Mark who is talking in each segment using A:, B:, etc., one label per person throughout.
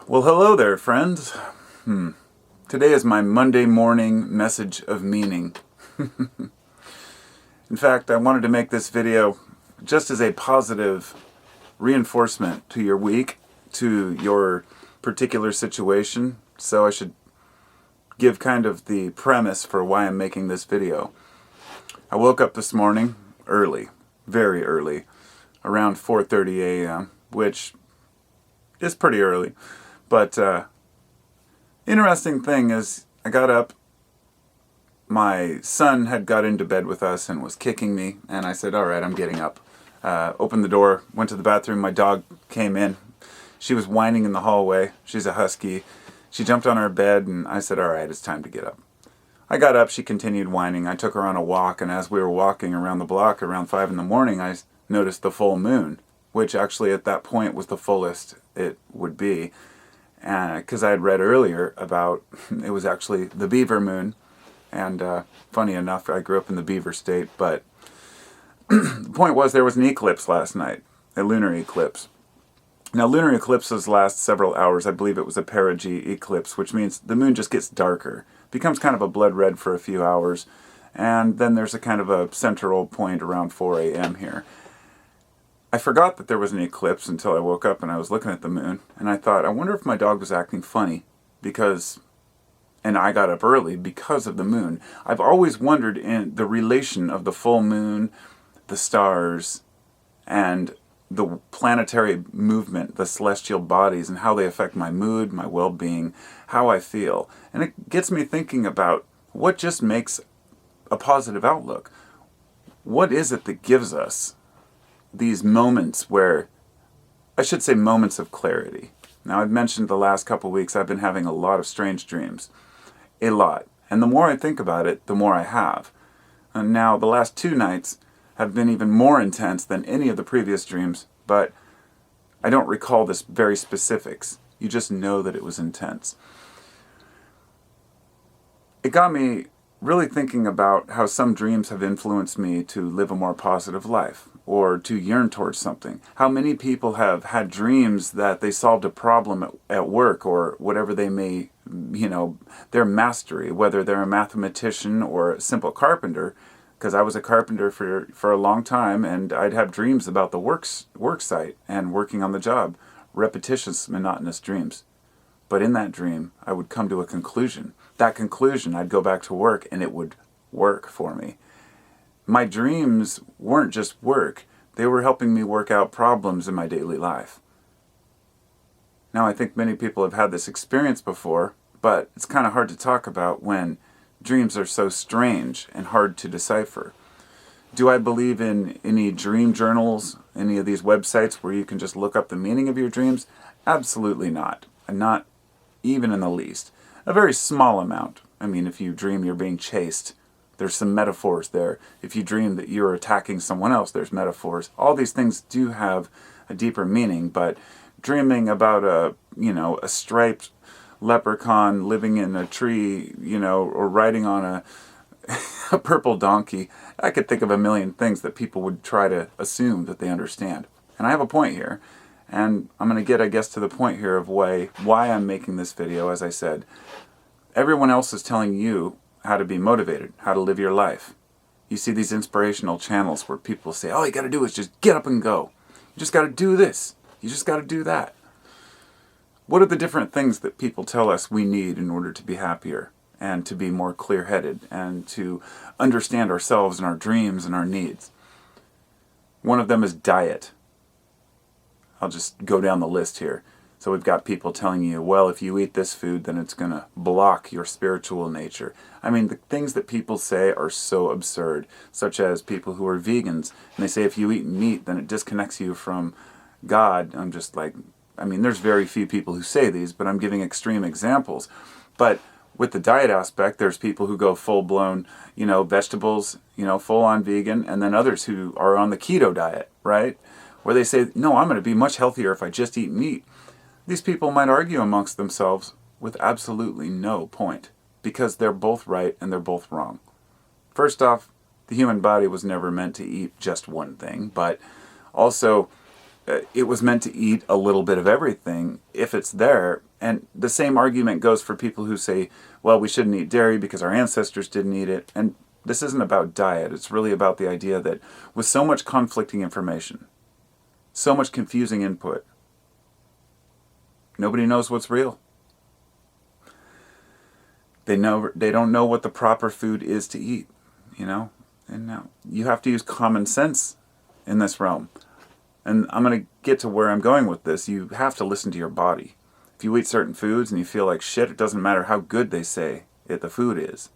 A: Well, hello there, friends. Today is my Monday morning message of meaning. In fact, I wanted to make this video just as a positive reinforcement to your week, to your particular situation. So I should give kind of the premise for why I'm making this video. I woke up this morning early, very early, around 4:30 a.m., which is pretty early. But interesting thing is, I got up, my son had got into bed with us and was kicking me, and I said, alright, I'm getting up. Opened the door, went to the bathroom, my dog came in. She was whining in the hallway. She's a husky. She jumped on our bed, and I said, alright, it's time to get up. I got up, she continued whining. I took her on a walk, and as we were walking around the block around 5 in the morning, I noticed the full moon, which actually at that point was the fullest it would be. Because I had read earlier about, it was actually the beaver moon, and funny enough, I grew up in the beaver state, but the point was there was an eclipse last night, a lunar eclipse. Now, lunar eclipses last several hours. I believe it was a perigee eclipse, which means the moon just gets darker, becomes kind of a blood red for a few hours, and then there's a kind of a central point around 4 a.m. here. I forgot that there was an eclipse until I woke up and I was looking at the moon, and I thought, I wonder if my dog was acting funny because, and I got up early because of the moon. I've always wondered in the relation of the full moon, the stars, and the planetary movement, the celestial bodies, and how they affect my mood, my well-being, how I feel. And it gets me thinking about what just makes a positive outlook. What is it that gives us these moments where, I should say moments of clarity. Now, I've mentioned the last couple weeks I've been having a lot of strange dreams. A lot. And the more I think about it, the more I have. And now, the last 2 nights have been even more intense than any of the previous dreams, but I don't recall this very specifics. You just know that it was intense. It got me really thinking about how some dreams have influenced me to live a more positive life, or to yearn towards something. How many people have had dreams that they solved a problem at work, or whatever they may, their mastery, whether they're a mathematician or a simple carpenter, because I was a carpenter for a long time, and I'd have dreams about the work site and working on the job. Repetitious, monotonous dreams. But in that dream, I would come to a conclusion. That conclusion, I'd go back to work, and it would work for me. My dreams weren't just work. They were helping me work out problems in my daily life. Now, I think many people have had this experience before, but it's kind of hard to talk about when dreams are so strange and hard to decipher. Do I believe in any dream journals, any of these websites where you can just look up the meaning of your dreams? Absolutely not. And not even in the least. A very small amount. I mean, if you dream you're being chased, there's some metaphors there. If you dream that you're attacking someone else, there's metaphors. All these things do have a deeper meaning, but dreaming about a striped leprechaun living in a tree, or riding on a purple donkey, I could think of a million things that people would try to assume that they understand. And I have a point here, and I'm going to get, I guess, to the point here of why I'm making this video. As I said, everyone else is telling you how to be motivated, how to live your life. You see these inspirational channels where people say, all you got to do is just get up and go. You just got to do this. You just got to do that. What are the different things that people tell us we need in order to be happier and to be more clear-headed and to understand ourselves and our dreams and our needs? One of them is diet. I'll just go down the list here. So we've got people telling you, well, if you eat this food, then it's going to block your spiritual nature. I mean, the things that people say are so absurd, such as people who are vegans, and they say if you eat meat, then it disconnects you from God. I'm just like, there's very few people who say these, but I'm giving extreme examples. But with the diet aspect, there's people who go full-blown, vegetables, full-on vegan, and then others who are on the keto diet, right? Where they say, no, I'm going to be much healthier if I just eat meat. These people might argue amongst themselves with absolutely no point, because they're both right and they're both wrong. First off, the human body was never meant to eat just one thing, but also it was meant to eat a little bit of everything if it's there And the same argument goes for people who say, well, we shouldn't eat dairy because our ancestors didn't eat it. And this isn't about diet. It's really about the idea that with so much conflicting information, so much confusing input, nobody knows what's real. They don't know what the proper food is to eat, And now you have to use common sense in this realm. And I'm going to get to where I'm going with this. You have to listen to your body. If you eat certain foods and you feel like shit, it doesn't matter how good they say the food is,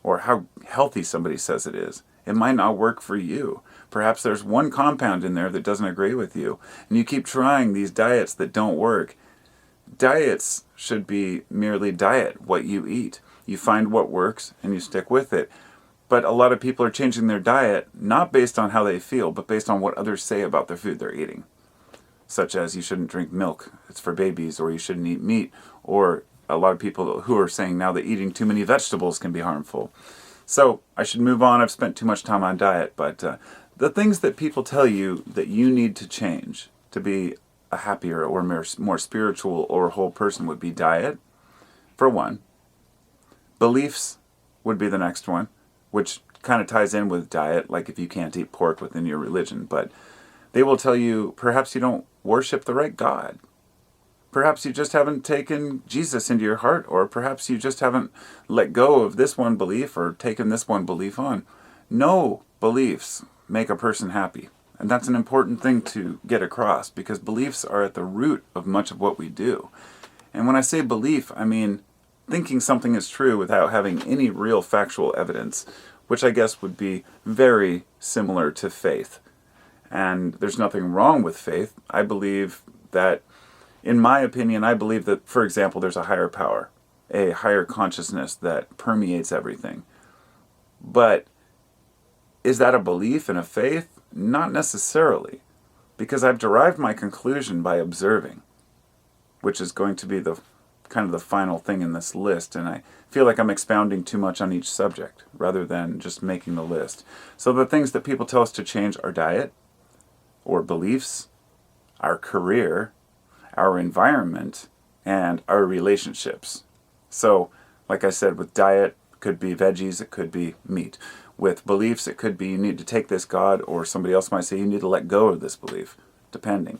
A: or how healthy somebody says it is. It might not work for you. Perhaps there's one compound in there that doesn't agree with you, and you keep trying these diets that don't work. Diets should be merely what you eat. You find what works and you stick with it. But a lot of people are changing their diet not based on how they feel, but based on what others say about the food they're eating. Such as you shouldn't drink milk, it's for babies, or you shouldn't eat meat, or a lot of people who are saying now that eating too many vegetables can be harmful. So I should move on. I've spent too much time on diet, but the things that people tell you that you need to change to be a happier or more spiritual or whole person would be diet, for one. Beliefs would be the next one, which kind of ties in with diet, like if you can't eat pork within your religion. But they will tell you perhaps you don't worship the right God. Perhaps you just haven't taken Jesus into your heart, or perhaps you just haven't let go of this one belief or taken this one belief on. No beliefs make a person happy. And that's an important thing to get across, because beliefs are at the root of much of what we do. And when I say belief, I mean thinking something is true without having any real factual evidence, which I guess would be very similar to faith. And there's nothing wrong with faith. I believe that, in my opinion, I believe that, for example, there's a higher power, a higher consciousness that permeates everything. But is that a belief and a faith? Not necessarily, because I've derived my conclusion by observing, which is going to be the kind of the final thing in this list, and I feel like I'm expounding too much on each subject rather than just making the list. So the things that people tell us to change are diet, or beliefs, our career, our environment, and our relationships. So, like I said, with diet, it could be veggies, it could be meat. With beliefs, it could be you need to take this God, or somebody else might say you need to let go of this belief, depending.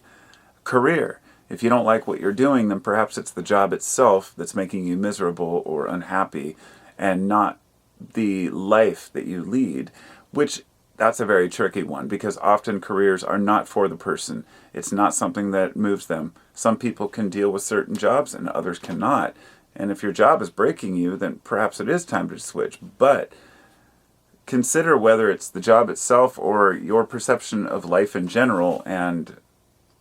A: Career. If you don't like what you're doing, then perhaps it's the job itself that's making you miserable or unhappy, and not the life that you lead, which that's a very tricky one, because often careers are not for the person. It's not something that moves them. Some people can deal with certain jobs and others cannot. And if your job is breaking you, then perhaps it is time to switch. But consider whether it's the job itself or your perception of life in general, and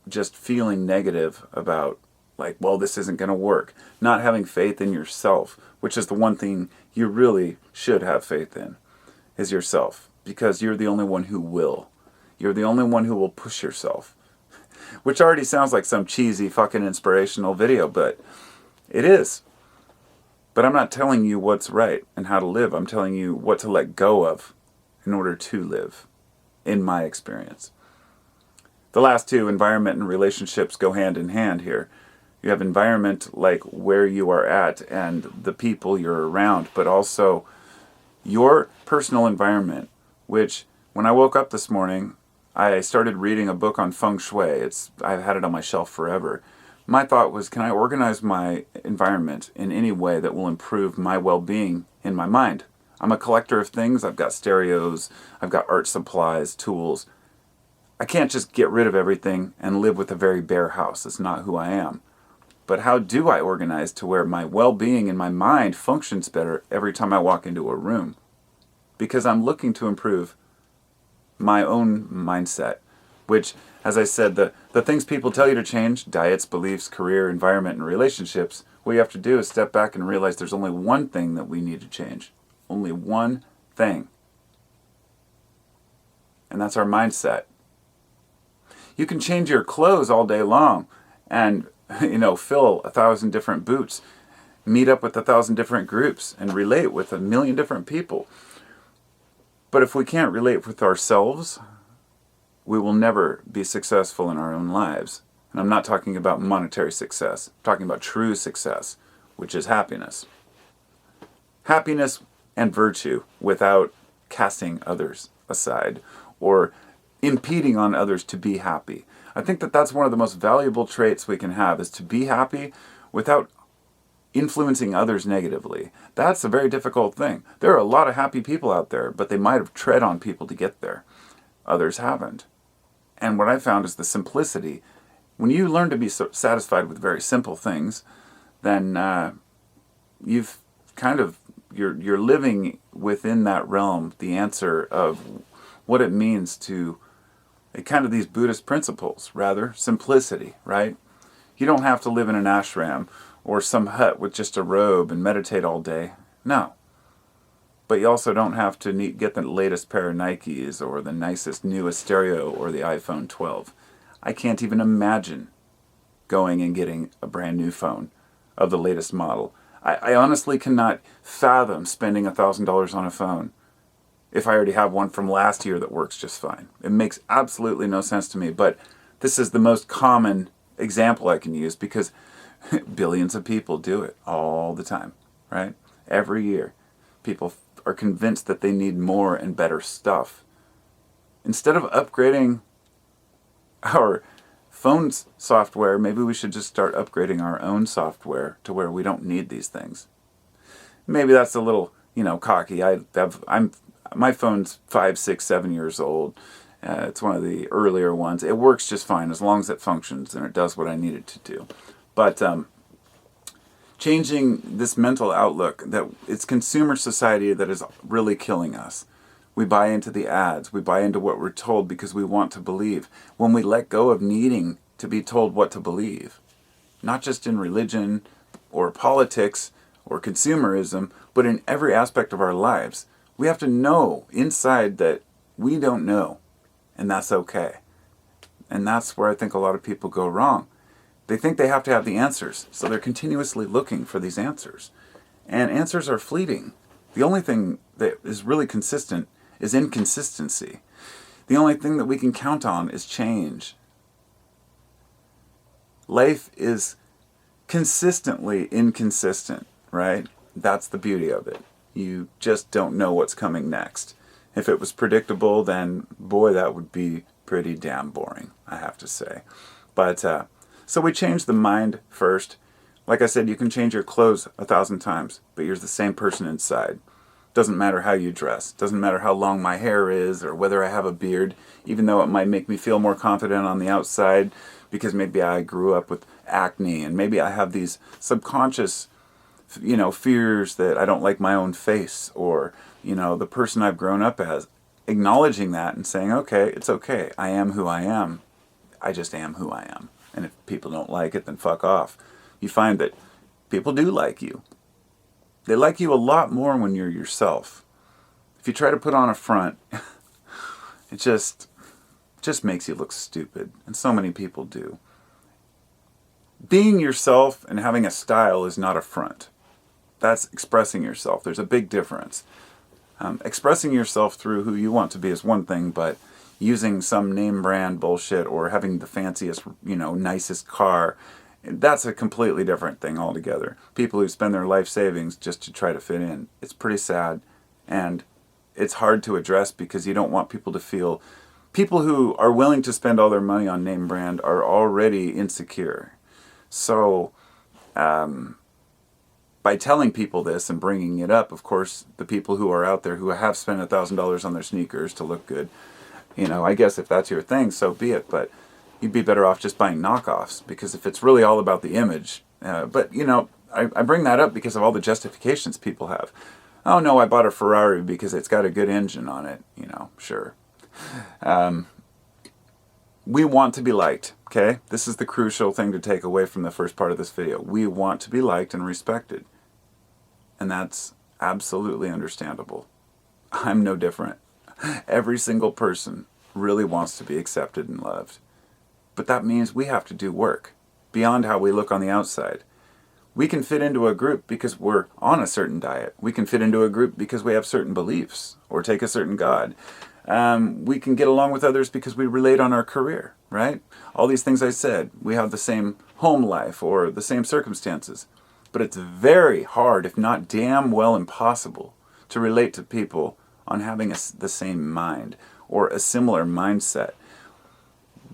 A: just feeling negative about, like, well, this isn't going to work. Not having faith in yourself, which is the one thing you really should have faith in, is yourself. Because you're the only one who will. You're the only one who will push yourself. Which already sounds like some cheesy fucking inspirational video, but it is. But I'm not telling you what's right and how to live. I'm telling you what to let go of in order to live, in my experience. The last two, environment and relationships, go hand in hand here. You have environment, like where you are at and the people you're around, but also your personal environment, which when I woke up this morning, I started reading a book on feng shui. I've had it on my shelf forever. My thought was, can I organize my environment in any way that will improve my well-being in my mind? I'm a collector of things. I've got stereos, I've got art supplies, tools. I can't just get rid of everything and live with a very bare house. That's not who I am. But how do I organize to where my well-being in my mind functions better every time I walk into a room? Because I'm looking to improve my own mindset, which, as I said, the things people tell you to change, diets, beliefs, career, environment, and relationships, what you have to do is step back and realize there's only one thing that we need to change. Only one thing. And that's our mindset. You can change your clothes all day long and, fill 1,000 different boots, meet up with 1,000 different groups, and relate with 1,000,000 different people. But if we can't relate with ourselves, we will never be successful in our own lives. And I'm not talking about monetary success. I'm talking about true success, which is happiness. Happiness and virtue without casting others aside or impeding on others to be happy. I think that that's one of the most valuable traits we can have, is to be happy without influencing others negatively. That's a very difficult thing. There are a lot of happy people out there, but they might have tread on people to get there. Others haven't. And what I found is the simplicity. When you learn to be satisfied with very simple things, then you've kind of, you're living within that realm, the answer of what it means to kind of these Buddhist principles, rather, simplicity, right? You don't have to live in an ashram or some hut with just a robe and meditate all day. No. But you also don't have to get the latest pair of Nikes or the nicest, newest stereo or the iPhone 12. I can't even imagine going and getting a brand new phone of the latest model. I honestly cannot fathom spending $1,000 on a phone if I already have one from last year that works just fine. It makes absolutely no sense to me, but this is the most common example I can use because billions of people do it all the time, right? Every year, people are convinced that they need more and better stuff. Instead of upgrading our phone's software, maybe we should just start upgrading our own software to where we don't need these things. Maybe that's a little, cocky. My phone's 5, 6, 7 years old. It's one of the earlier ones. It works just fine as long as it functions and it does what I need it to do. But changing this mental outlook that it's consumer society that is really killing us. We buy into the ads. We buy into what we're told because we want to believe. When we let go of needing to be told what to believe, not just in religion or politics or consumerism, but in every aspect of our lives, we have to know inside that we don't know, and that's okay. And that's where I think a lot of people go wrong. They think they have to have the answers, so they're continuously looking for these answers. And answers are fleeting. The only thing that is really consistent is inconsistency. The only thing that we can count on is change. Life is consistently inconsistent, right? That's the beauty of it. You just don't know what's coming next. If it was predictable, then boy, that would be pretty damn boring, I have to say. But so we change the mind first. Like I said, you can change your clothes 1,000 times, but you're the same person inside. Doesn't matter how you dress. Doesn't matter how long my hair is or whether I have a beard, even though it might make me feel more confident on the outside because maybe I grew up with acne and maybe I have these subconscious, fears that I don't like my own face or, the person I've grown up as. Acknowledging that and saying, okay, it's okay. I am who I am. I just am who I am. And if people don't like it, then fuck off. You find that people do like you. They like you a lot more when you're yourself. If you try to put on a front, it just makes you look stupid. And so many people do. Being yourself and having a style is not a front. That's expressing yourself. There's a big difference. Expressing yourself through who you want to be is one thing, but using some name brand bullshit or having the fanciest, nicest car, that's a completely different thing altogether. People who spend their life savings just to try to fit in. It's pretty sad. And it's hard to address because you don't want people to feel... People who are willing to spend all their money on name brand are already insecure. So, by telling people this and bringing it up, of course, the people who are out there who have spent $1,000 on their sneakers to look good, I guess if that's your thing, so be it. But you'd be better off just buying knockoffs, because if it's really all about the image, I bring that up because of all the justifications people have. Oh no, I bought a Ferrari because it's got a good engine on it, sure. We want to be liked, okay? This is the crucial thing to take away from the first part of this video. We want to be liked and respected. And that's absolutely understandable. I'm no different. Every single person really wants to be accepted and loved. But that means we have to do work beyond how we look on the outside. We can fit into a group because we're on a certain diet. We can fit into a group because we have certain beliefs or take a certain God. We can get along with others because we relate on our career, right? All these things I said. We have the same home life or the same circumstances. But it's very hard, if not damn well impossible, to relate to people on having the same mind or a similar mindset.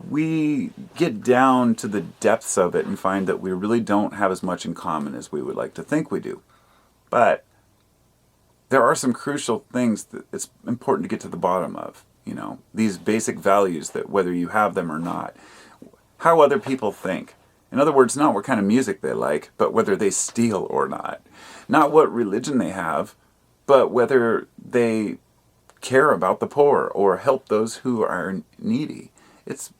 A: We get down to the depths of it and find that we really don't have as much in common as we would like to think we do. But there are some crucial things that it's important to get to the bottom of. These basic values that whether you have them or not, how other people think. In other words, not what kind of music they like, but whether they steal or not. Not what religion they have, but whether they care about the poor or help those who are needy. It's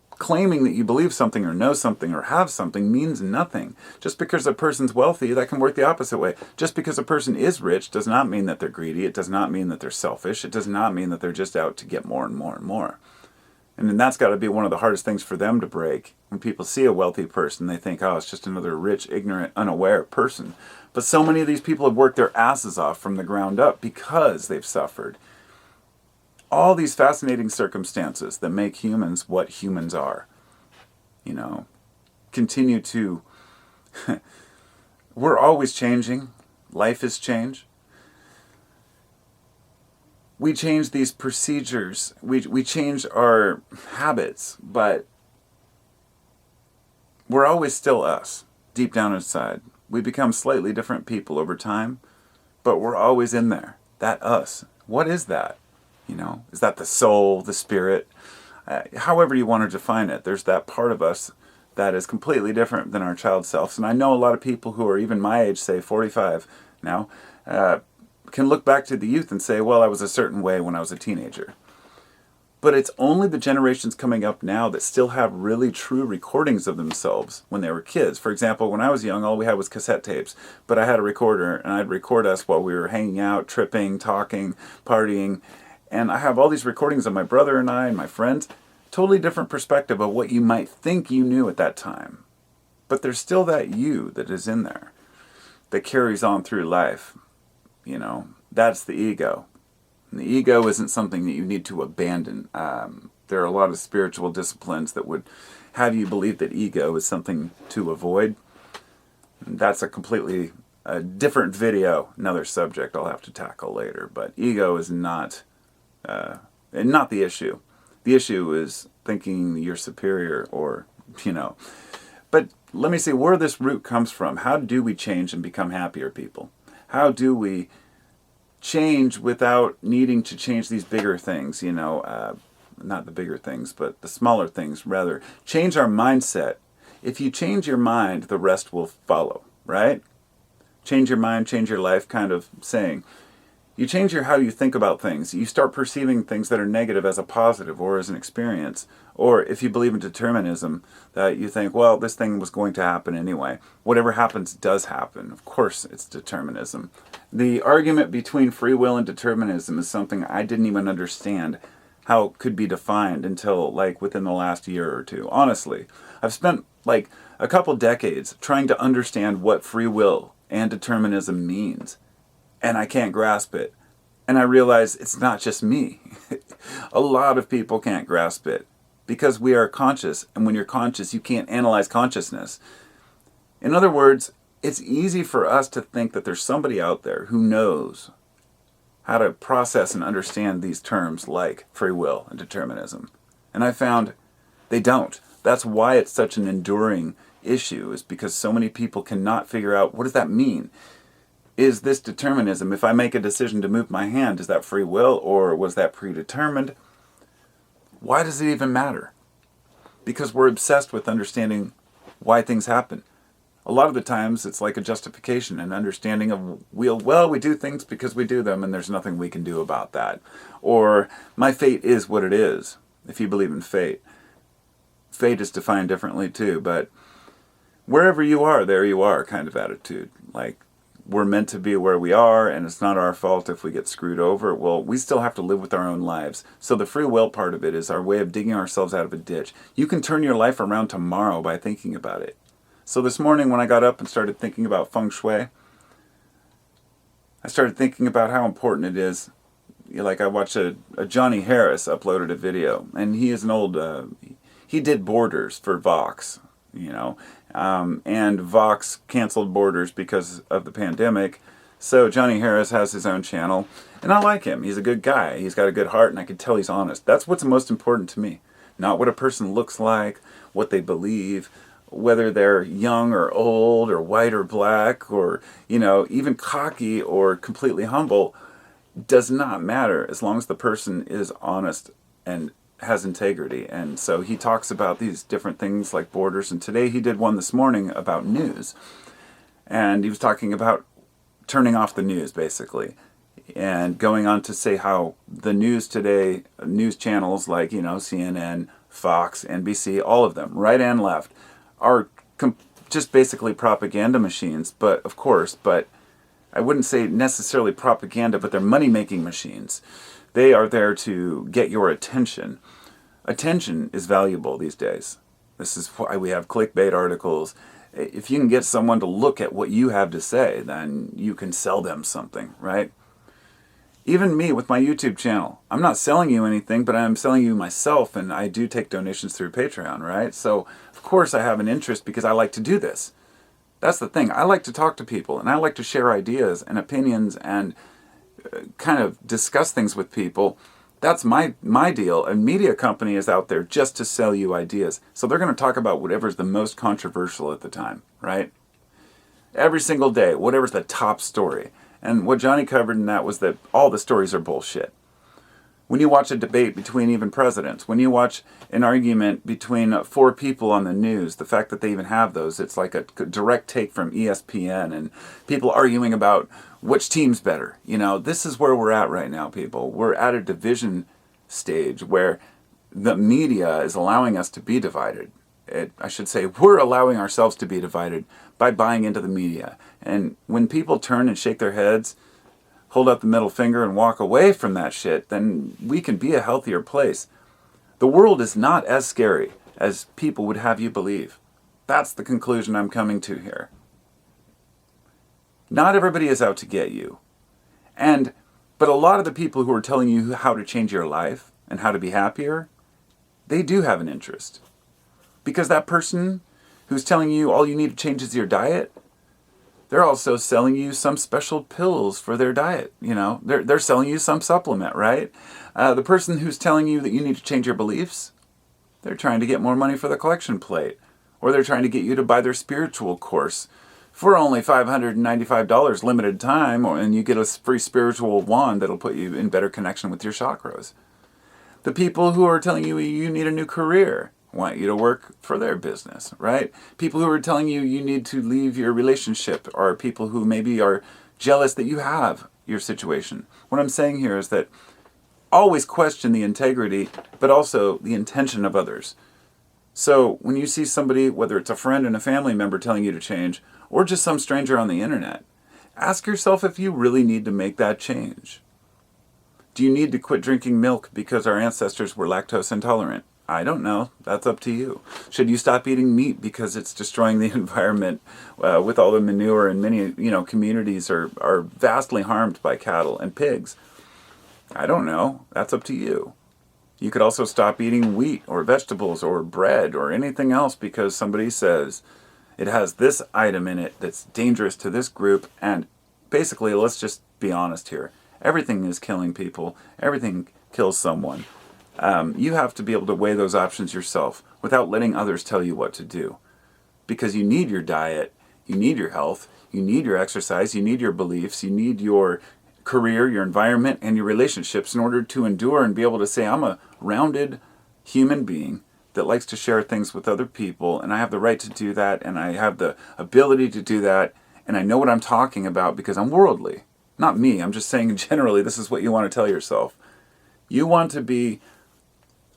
A: claiming that you believe something or know something or have something means nothing. Just because a person's wealthy, that can work the opposite way. Just because a person is rich does not mean that they're greedy. It does not mean that they're selfish. It does not mean that they're just out to get more and more and more. And then that's got to be one of the hardest things for them to break. When people see a wealthy person, they think, oh, it's just another rich, ignorant, unaware person. But so many of these people have worked their asses off from the ground up because they've suffered. All these fascinating circumstances that make humans what humans are, continue to... We're always changing. Life is change. We change these procedures. We change our habits, but we're always still us, deep down inside. We become slightly different people over time, but we're always in there. That us. What is that? Is that the soul, the spirit? However you want to define it, there's that part of us that is completely different than our child selves. And I know a lot of people who are even my age, say 45 now, can look back to the youth and say, well, I was a certain way when I was a teenager. But it's only the generations coming up now that still have really true recordings of themselves when they were kids. For example, when I was young, all we had was cassette tapes. But I had a recorder, and I'd record us while we were hanging out, tripping, talking, partying. And I have all these recordings of my brother and I and my friends. Totally different perspective of what you might think you knew at that time. But there's still that you that is in there that carries on through life. That's the ego. And the ego isn't something that you need to abandon. There are a lot of spiritual disciplines that would have you believe that ego is something to avoid. And that's a completely different video, another subject I'll have to tackle later. But ego is not the issue. The issue is thinking you're superior or, But let me see where this root comes from. How do we change and become happier people? How do we change without needing to change these bigger things, not the bigger things, but the smaller things, rather. Change our mindset. If you change your mind, the rest will follow, right? Change your mind, change your life kind of saying. You change how you think about things. You start perceiving things that are negative as a positive or as an experience. Or if you believe in determinism, that you think, well, this thing was going to happen anyway. Whatever happens does happen. Of course, it's determinism. The argument between free will and determinism is something I didn't even understand how it could be defined until within the last year or two. Honestly, I've spent a couple decades trying to understand what free will and determinism means. And I can't grasp it. And I realize it's not just me. A lot of people can't grasp it. Because we are conscious, and when you're conscious, you can't analyze consciousness. In other words, it's easy for us to think that there's somebody out there who knows how to process and understand these terms like free will and determinism. And I found they don't. That's why it's such an enduring issue, is because so many people cannot figure out, what does that mean? Is this determinism? If I make a decision to move my hand, is that free will or was that predetermined? Why does it even matter? Because we're obsessed with understanding why things happen. A lot of the times it's like a justification, an understanding of, we do things because we do them and there's nothing we can do about that. Or my fate is what it is, if you believe in fate. Fate is defined differently too, but wherever you are, there you are kind of attitude. We're meant to be where we are, and it's not our fault if we get screwed over. Well, we still have to live with our own lives. So the free will part of it is our way of digging ourselves out of a ditch. You can turn your life around tomorrow by thinking about it. So this morning when I got up and started thinking about feng shui, I started thinking about how important it is like I watched a Johnny Harris uploaded a video, and he is an old, he did Borders for Vox, and Vox canceled Borders because of the pandemic. So Johnny Harris has his own channel, and I like him. He's a good guy. He's got a good heart, and I can tell he's honest. That's what's most important to me. Not what a person looks like, what they believe, whether they're young or old or white or black or, even cocky or completely humble, does not matter as long as the person is honest and has integrity. And so he talks about these different things like Borders, and today he did one this morning about news. And he was talking about turning off the news, basically, and going on to say how the news today, news channels like, CNN, Fox, NBC, all of them, right and left, are just basically propaganda machines, but I wouldn't say necessarily propaganda, but they're money-making machines. They are there to get your attention. Attention is valuable these days. This is why we have clickbait articles. If you can get someone to look at what you have to say, then you can sell them something, right? Even me with my YouTube channel. I'm not selling you anything, but I'm selling you myself, and I do take donations through Patreon, right? So, of course, I have an interest because I like to do this. That's the thing. I like to talk to people, and I like to share ideas and opinions and kind of discuss things with people. That's my deal. A media company is out there just to sell you ideas. So they're going to talk about whatever's the most controversial at the time, right? Every single day, whatever's the top story. And what Johnny covered in that was that all the stories are bullshit. When you watch a debate between even presidents, when you watch an argument between four people on the news, the fact that they even have those, it's like a direct take from ESPN and people arguing about which team's better. This is where we're at right now, people. We're at a division stage where the media is allowing us to be divided. I should say, we're allowing ourselves to be divided by buying into the media. And when people turn and shake their heads, hold up the middle finger and walk away from that shit, then we can be a healthier place. The world is not as scary as people would have you believe. That's the conclusion I'm coming to here. Not everybody is out to get you. But a lot of the people who are telling you how to change your life and how to be happier, they do have an interest. Because that person who's telling you all you need to change is your diet, they're also selling you some special pills for their diet. They're selling you some supplement, right? The person who's telling you that you need to change your beliefs, they're trying to get more money for the collection plate. Or they're trying to get you to buy their spiritual course for only $595 limited time, and you get a free spiritual wand that'll put you in better connection with your chakras. The people who are telling you you need a new career want you to work for their business, right? People who are telling you you need to leave your relationship are people who maybe are jealous that you have your situation. What I'm saying here is that always question the integrity, but also the intention of others. So when you see somebody, whether it's a friend and a family member telling you to change, or just some stranger on the internet, ask yourself if you really need to make that change. Do you need to quit drinking milk because our ancestors were lactose intolerant? I don't know. That's up to you. Should you stop eating meat because it's destroying the environment with all the manure, and many communities are vastly harmed by cattle and pigs? I don't know. That's up to you. You could also stop eating wheat or vegetables or bread or anything else because somebody says it has this item in it that's dangerous to this group. And basically, let's just be honest here. Everything is killing people. Everything kills someone. You have to be able to weigh those options yourself without letting others tell you what to do. Because you need your diet, you need your health, you need your exercise, you need your beliefs, you need your career, your environment, and your relationships in order to endure and be able to say, I'm a rounded human being that likes to share things with other people, and I have the right to do that, and I have the ability to do that, and I know what I'm talking about because I'm worldly. Not me, I'm just saying generally this is what you want to tell yourself. You want to be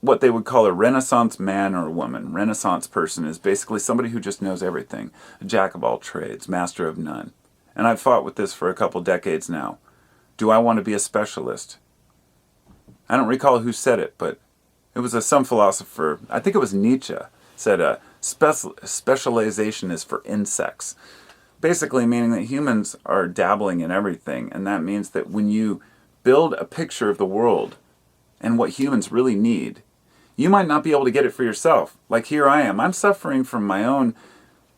A: what they would call a Renaissance man or woman. Renaissance person is basically somebody who just knows everything. A jack of all trades, master of none. And I've fought with this for a couple decades now. Do I want to be a specialist? I don't recall who said it, but it was some philosopher, I think it was Nietzsche, said specialization is for insects. Basically meaning that humans are dabbling in everything, and that means that when you build a picture of the world and what humans really need. You might not be able to get it for yourself. Like here I am. I'm suffering from my own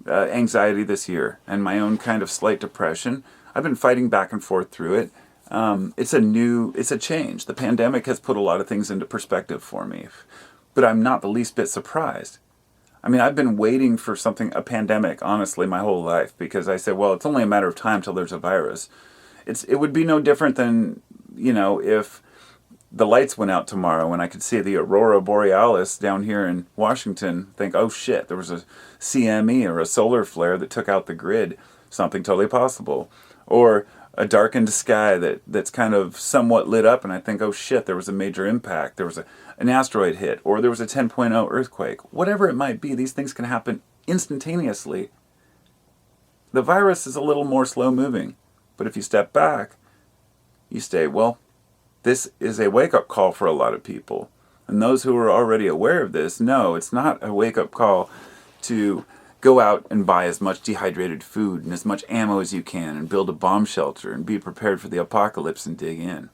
A: anxiety this year and my own kind of slight depression. I've been fighting back and forth through it. It's a change. The pandemic has put a lot of things into perspective for me, but I'm not the least bit surprised. I mean, I've been waiting for a pandemic, honestly, my whole life, because I said, well, it's only a matter of time till there's a virus. It would be no different than, if the lights went out tomorrow and I could see the aurora borealis down here in Washington, think, oh shit, there was a CME or a solar flare that took out the grid. Something totally possible. Or a darkened sky that's kind of somewhat lit up and I think, oh shit, there was a major impact. There was an asteroid hit, or there was a 10.0 earthquake. Whatever it might be, these things can happen instantaneously. The virus is a little more slow moving. But if you step back, you say, well, this is a wake-up call for a lot of people. And those who are already aware of this know it's not a wake-up call to go out and buy as much dehydrated food and as much ammo as you can and build a bomb shelter and be prepared for the apocalypse and dig in.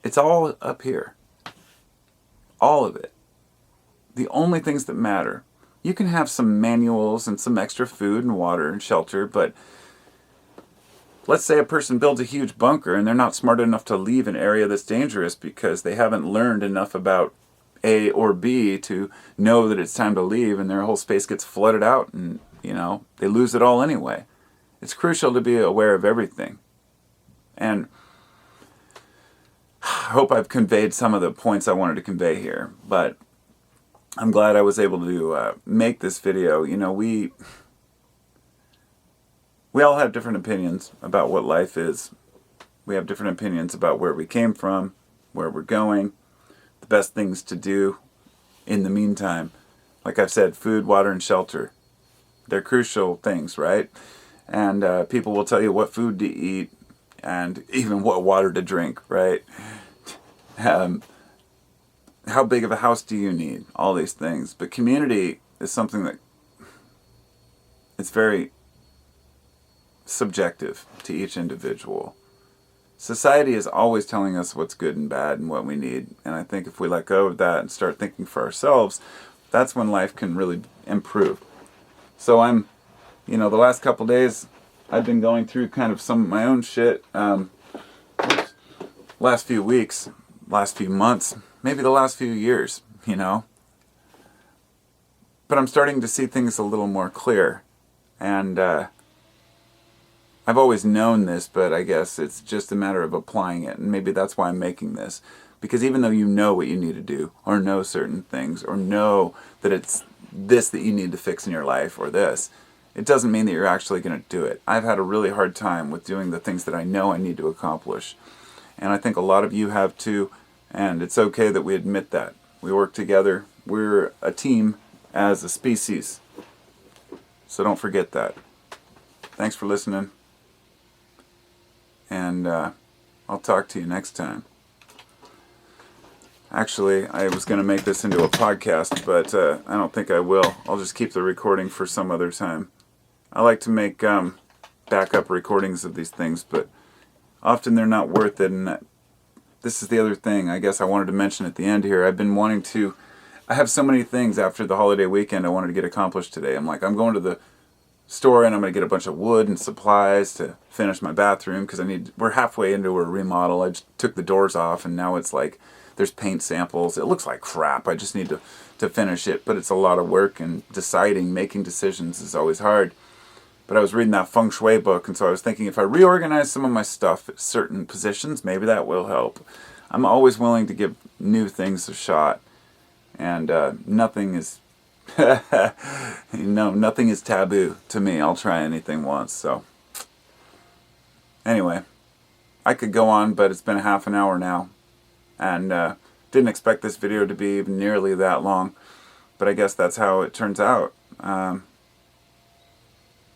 A: It's all up here. All of it. The only things that matter. You can have some manuals and some extra food and water and shelter, but let's say a person builds a huge bunker and they're not smart enough to leave an area that's dangerous because they haven't learned enough about A or B to know that it's time to leave, and their whole space gets flooded out and, they lose it all anyway. It's crucial to be aware of everything. And I hope I've conveyed some of the points I wanted to convey here, but I'm glad I was able to make this video. We all have different opinions about what life is. We have different opinions about where we came from, where we're going, the best things to do in the meantime. Like I've said, food, water, and shelter. They're crucial things, right? And people will tell you what food to eat and even what water to drink, right? How big of a house do you need? All these things. But community is something that it's very subjective to each individual. Society is always telling us what's good and bad and what we need. And I think if we let go of that and start thinking for ourselves, that's when life can really improve. So the last couple days, I've been going through kind of some of my own shit. Last few weeks, last few months, maybe the last few years, But I'm starting to see things a little more clear. And I've always known this, but I guess it's just a matter of applying it. And maybe that's why I'm making this. Because even though you know what you need to do, or know certain things, or know that it's this that you need to fix in your life, or this, it doesn't mean that you're actually going to do it. I've had a really hard time with doing the things that I know I need to accomplish. And I think a lot of you have too. And it's okay that we admit that. We work together. We're a team as a species. So don't forget that. Thanks for listening. And I'll talk to you next time. Actually, I was going to make this into a podcast, but I don't think I will. I'll just keep the recording for some other time. I like to make backup recordings of these things, but often they're not worth it. And this is the other thing I guess I wanted to mention at the end here. I have so many things after the holiday weekend I wanted to get accomplished today. I'm going to the store and I'm going to get a bunch of wood and supplies to finish my bathroom because we're halfway into a remodel. I just took the doors off and now it's like there's paint samples. It looks like crap. I just need to finish it, but it's a lot of work, and making decisions is always hard. But I was reading that feng shui book, and so I was thinking if I reorganize some of my stuff at certain positions, maybe that will help. I'm always willing to give new things a shot, and nothing is nothing is taboo to me. I'll try anything once. So anyway, I could go on, but it's been a half an hour now, and didn't expect this video to be even nearly that long, but I guess that's how it turns out.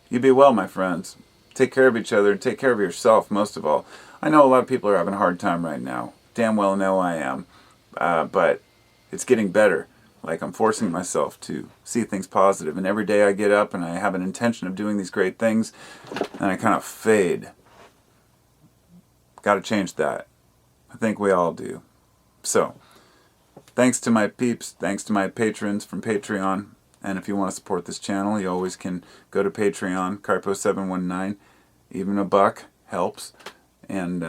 A: You be well, my friends. Take care of each other and take care of yourself, most of all. I know a lot of people are having a hard time right now. Damn well know I am. But it's getting better. Like, I'm forcing myself to see things positive. And every day I get up and I have an intention of doing these great things, and I kind of fade. Got to change that. I think we all do. So, thanks to my peeps, thanks to my patrons from Patreon. And if you want to support this channel, you always can go to Patreon, Carpo719. Even $1 helps. And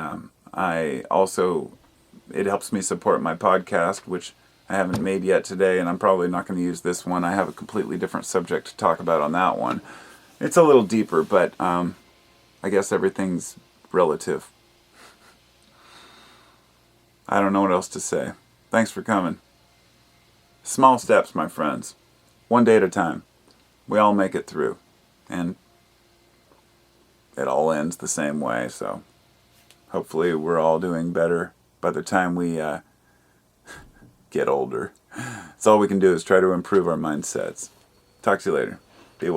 A: I also, it helps me support my podcast, which I haven't made yet today, and I'm probably not going to use this one. I have a completely different subject to talk about on that one. It's a little deeper, but I guess everything's relative. I don't know what else to say. Thanks for coming. Small steps, my friends. One day at a time. We all make it through. And it all ends the same way, so hopefully we're all doing better by the time we get older. That's all we can do is try to improve our mindsets. Talk to you later.